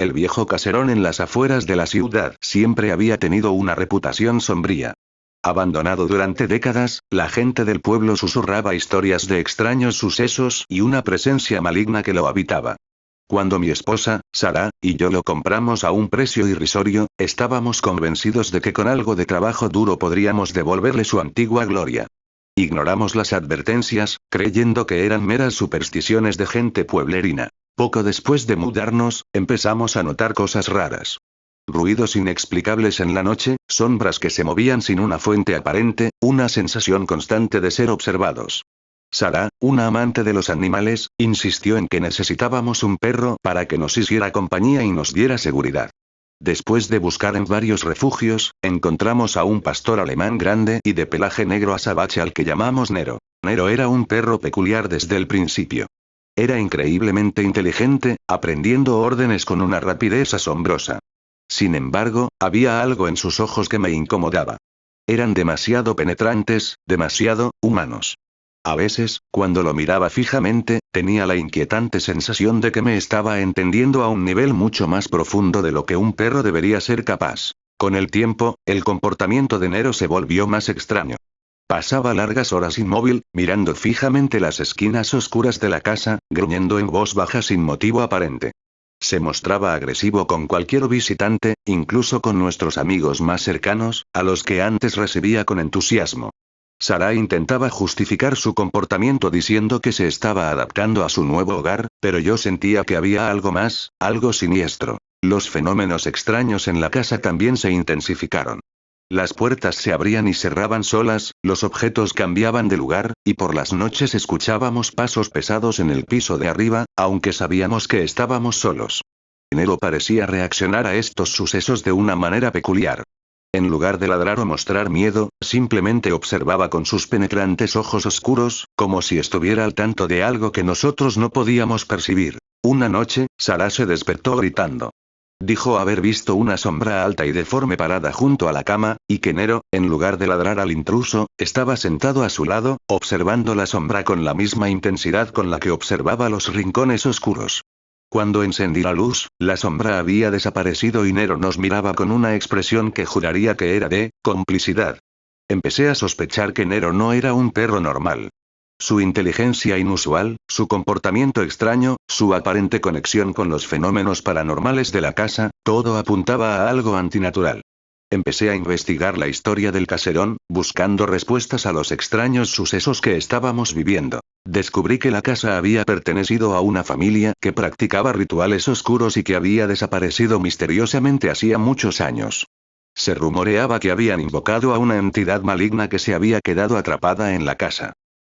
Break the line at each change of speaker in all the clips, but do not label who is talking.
El viejo caserón en las afueras de la ciudad siempre había tenido una reputación sombría. Abandonado durante décadas, la gente del pueblo susurraba historias de extraños sucesos y una presencia maligna que lo habitaba. Cuando mi esposa, Sara, y yo lo compramos a un precio irrisorio, estábamos convencidos de que con algo de trabajo duro podríamos devolverle su antigua gloria. Ignoramos las advertencias, creyendo que eran meras supersticiones de gente pueblerina. Poco después de mudarnos, empezamos a notar cosas raras. Ruidos inexplicables en la noche, sombras que se movían sin una fuente aparente, una sensación constante de ser observados. Sara, una amante de los animales, insistió en que necesitábamos un perro para que nos hiciera compañía y nos diera seguridad. Después de buscar en varios refugios, encontramos a un pastor alemán grande y de pelaje negro azabache al que llamamos Nero. Nero era un perro peculiar desde el principio. Era increíblemente inteligente, aprendiendo órdenes con una rapidez asombrosa. Sin embargo, había algo en sus ojos que me incomodaba. Eran demasiado penetrantes, demasiado humanos. A veces, cuando lo miraba fijamente, tenía la inquietante sensación de que me estaba entendiendo a un nivel mucho más profundo de lo que un perro debería ser capaz. Con el tiempo, el comportamiento de Nero se volvió más extraño. Pasaba largas horas inmóvil, mirando fijamente las esquinas oscuras de la casa, gruñendo en voz baja sin motivo aparente. Se mostraba agresivo con cualquier visitante, incluso con nuestros amigos más cercanos, a los que antes recibía con entusiasmo. Sara intentaba justificar su comportamiento diciendo que se estaba adaptando a su nuevo hogar, pero yo sentía que había algo más, algo siniestro. Los fenómenos extraños en la casa también se intensificaron. Las puertas se abrían y cerraban solas, los objetos cambiaban de lugar, y por las noches escuchábamos pasos pesados en el piso de arriba, aunque sabíamos que estábamos solos. Nero parecía reaccionar a estos sucesos de una manera peculiar. En lugar de ladrar o mostrar miedo, simplemente observaba con sus penetrantes ojos oscuros, como si estuviera al tanto de algo que nosotros no podíamos percibir. Una noche, Sara se despertó gritando. Dijo haber visto una sombra alta y deforme parada junto a la cama, y que Nero, en lugar de ladrar al intruso, estaba sentado a su lado, observando la sombra con la misma intensidad con la que observaba los rincones oscuros. Cuando encendí la luz, la sombra había desaparecido y Nero nos miraba con una expresión que juraría que era de complicidad. Empecé a sospechar que Nero no era un perro normal. Su inteligencia inusual, su comportamiento extraño, su aparente conexión con los fenómenos paranormales de la casa, todo apuntaba a algo antinatural. Empecé a investigar la historia del caserón, buscando respuestas a los extraños sucesos que estábamos viviendo. Descubrí que la casa había pertenecido a una familia que practicaba rituales oscuros y que había desaparecido misteriosamente hacía muchos años. Se rumoreaba que habían invocado a una entidad maligna que se había quedado atrapada en la casa.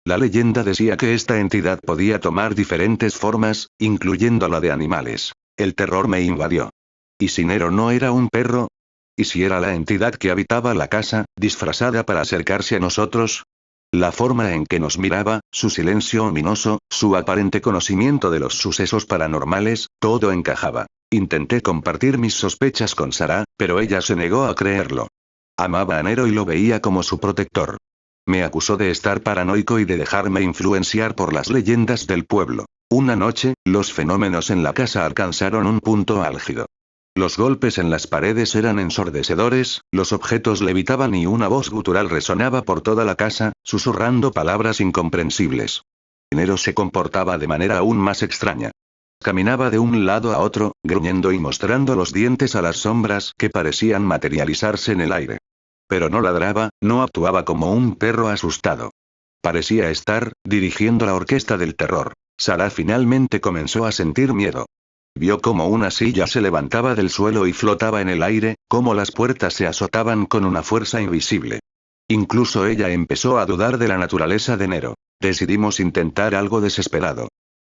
La leyenda decía que esta entidad podía tomar diferentes formas, incluyendo la de animales. El terror me invadió. ¿Y si Nero no era un perro? ¿Y si era la entidad que habitaba la casa, disfrazada para acercarse a nosotros? La forma en que nos miraba, su silencio ominoso, su aparente conocimiento de los sucesos paranormales, todo encajaba. Intenté compartir mis sospechas con Sara, pero ella se negó a creerlo. Amaba a Nero y lo veía como su protector. Me acusó de estar paranoico y de dejarme influenciar por las leyendas del pueblo. Una noche, los fenómenos en la casa alcanzaron un punto álgido. Los golpes en las paredes eran ensordecedores, los objetos levitaban y una voz gutural resonaba por toda la casa, susurrando palabras incomprensibles. Nero se comportaba de manera aún más extraña. Caminaba de un lado a otro, gruñendo y mostrando los dientes a las sombras que parecían materializarse en el aire. Pero no ladraba, no actuaba como un perro asustado. Parecía estar dirigiendo la orquesta del terror. Sara finalmente comenzó a sentir miedo. Vio cómo una silla se levantaba del suelo y flotaba en el aire, cómo las puertas se azotaban con una fuerza invisible. Incluso ella empezó a dudar de la naturaleza de Nero. Decidimos intentar algo desesperado.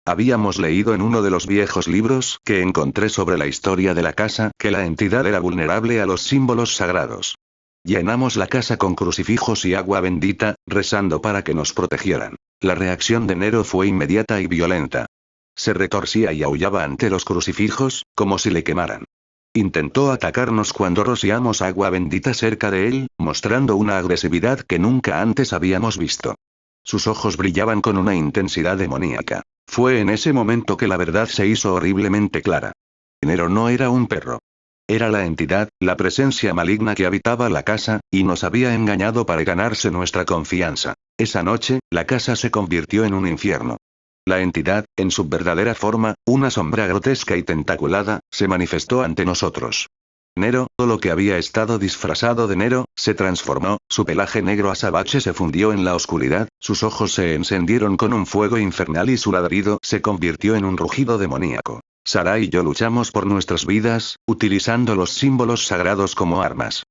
Habíamos leído en uno de los viejos libros que encontré sobre la historia de la casa que la entidad era vulnerable a los símbolos sagrados. Llenamos la casa con crucifijos y agua bendita, rezando para que nos protegieran. La reacción de Nero fue inmediata y violenta. Se retorcía y aullaba ante los crucifijos, como si le quemaran. Intentó atacarnos cuando rociamos agua bendita cerca de él, mostrando una agresividad que nunca antes habíamos visto. Sus ojos brillaban con una intensidad demoníaca. Fue en ese momento que la verdad se hizo horriblemente clara. Enero no era un perro. Era la entidad, la presencia maligna que habitaba la casa, y nos había engañado para ganarse nuestra confianza. Esa noche, la casa se convirtió en un infierno. La entidad, en su verdadera forma, una sombra grotesca y tentaculada, se manifestó ante nosotros. Nero, todo lo que había estado disfrazado de Nero, se transformó, su pelaje negro azabache se fundió en la oscuridad, sus ojos se encendieron con un fuego infernal y su ladrido se convirtió en un rugido demoníaco. Sara y yo luchamos por nuestras vidas, utilizando los símbolos sagrados como armas.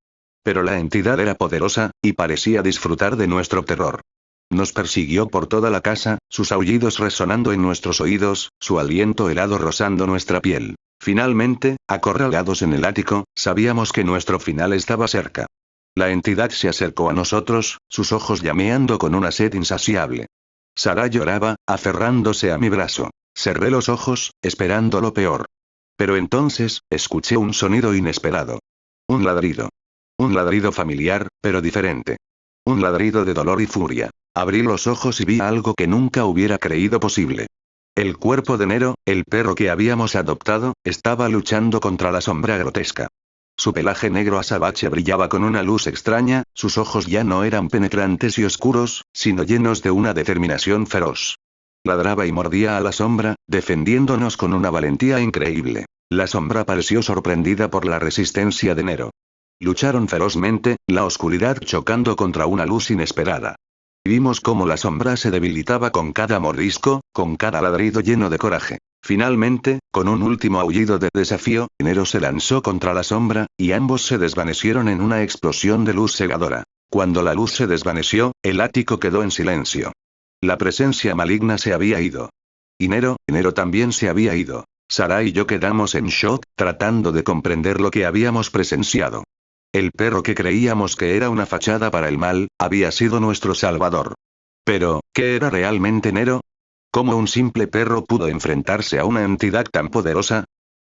Pero la entidad era poderosa, y parecía disfrutar de nuestro terror. Nos persiguió por toda la casa, sus aullidos resonando en nuestros oídos, su aliento helado rozando nuestra piel. Finalmente, acorralados en el ático, sabíamos que nuestro final estaba cerca. La entidad se acercó a nosotros, sus ojos llameando con una sed insaciable. Sara lloraba, aferrándose a mi brazo. Cerré los ojos, esperando lo peor. Pero entonces, escuché un sonido inesperado. Un ladrido. Un ladrido familiar, pero diferente. Un ladrido de dolor y furia. Abrí los ojos y vi algo que nunca hubiera creído posible. El cuerpo de Nero, el perro que habíamos adoptado, estaba luchando contra la sombra grotesca. Su pelaje negro azabache brillaba con una luz extraña, sus ojos ya no eran penetrantes y oscuros, sino llenos de una determinación feroz. Ladraba y mordía a la sombra, defendiéndonos con una valentía increíble. La sombra pareció sorprendida por la resistencia de Nero. Lucharon ferozmente, la oscuridad chocando contra una luz inesperada. Vimos cómo la sombra se debilitaba con cada mordisco, con cada ladrido lleno de coraje. Finalmente, con un último aullido de desafío, Nero se lanzó contra la sombra, y ambos se desvanecieron en una explosión de luz cegadora. Cuando la luz se desvaneció, el ático quedó en silencio. La presencia maligna se había ido. Y Nero también se había ido. Sara y yo quedamos en shock, tratando de comprender lo que habíamos presenciado. El perro que creíamos que era una fachada para el mal, había sido nuestro salvador. Pero, ¿qué era realmente Nero? ¿Cómo un simple perro pudo enfrentarse a una entidad tan poderosa?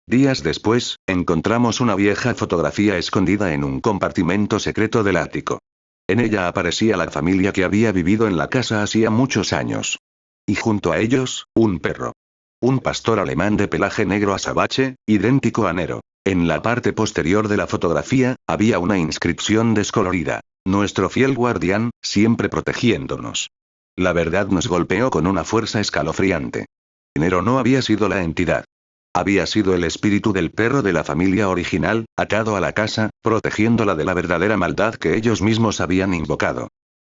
Días después, encontramos una vieja fotografía escondida en un compartimento secreto del ático. En ella aparecía la familia que había vivido en la casa hacía muchos años. Y junto a ellos, un perro. Un pastor alemán de pelaje negro azabache, idéntico a Nero. En la parte posterior de la fotografía, había una inscripción descolorida. Nuestro fiel guardián, siempre protegiéndonos. La verdad nos golpeó con una fuerza escalofriante. Nero no había sido la entidad. Había sido el espíritu del perro de la familia original, atado a la casa, protegiéndola de la verdadera maldad que ellos mismos habían invocado.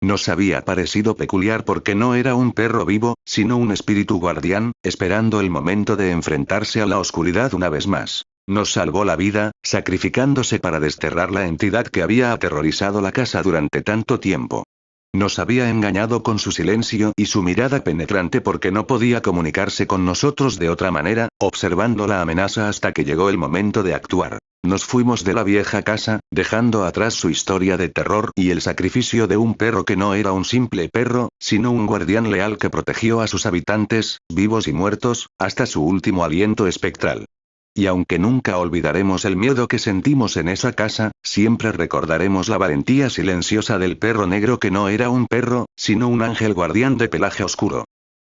Nos había parecido peculiar porque no era un perro vivo, sino un espíritu guardián, esperando el momento de enfrentarse a la oscuridad una vez más. Nos salvó la vida, sacrificándose para desterrar la entidad que había aterrorizado la casa durante tanto tiempo. Nos había engañado con su silencio y su mirada penetrante porque no podía comunicarse con nosotros de otra manera, observando la amenaza hasta que llegó el momento de actuar. Nos fuimos de la vieja casa, dejando atrás su historia de terror y el sacrificio de un perro que no era un simple perro, sino un guardián leal que protegió a sus habitantes, vivos y muertos, hasta su último aliento espectral. Y aunque nunca olvidaremos el miedo que sentimos en esa casa, siempre recordaremos la valentía silenciosa del perro negro que no era un perro, sino un ángel guardián de pelaje oscuro.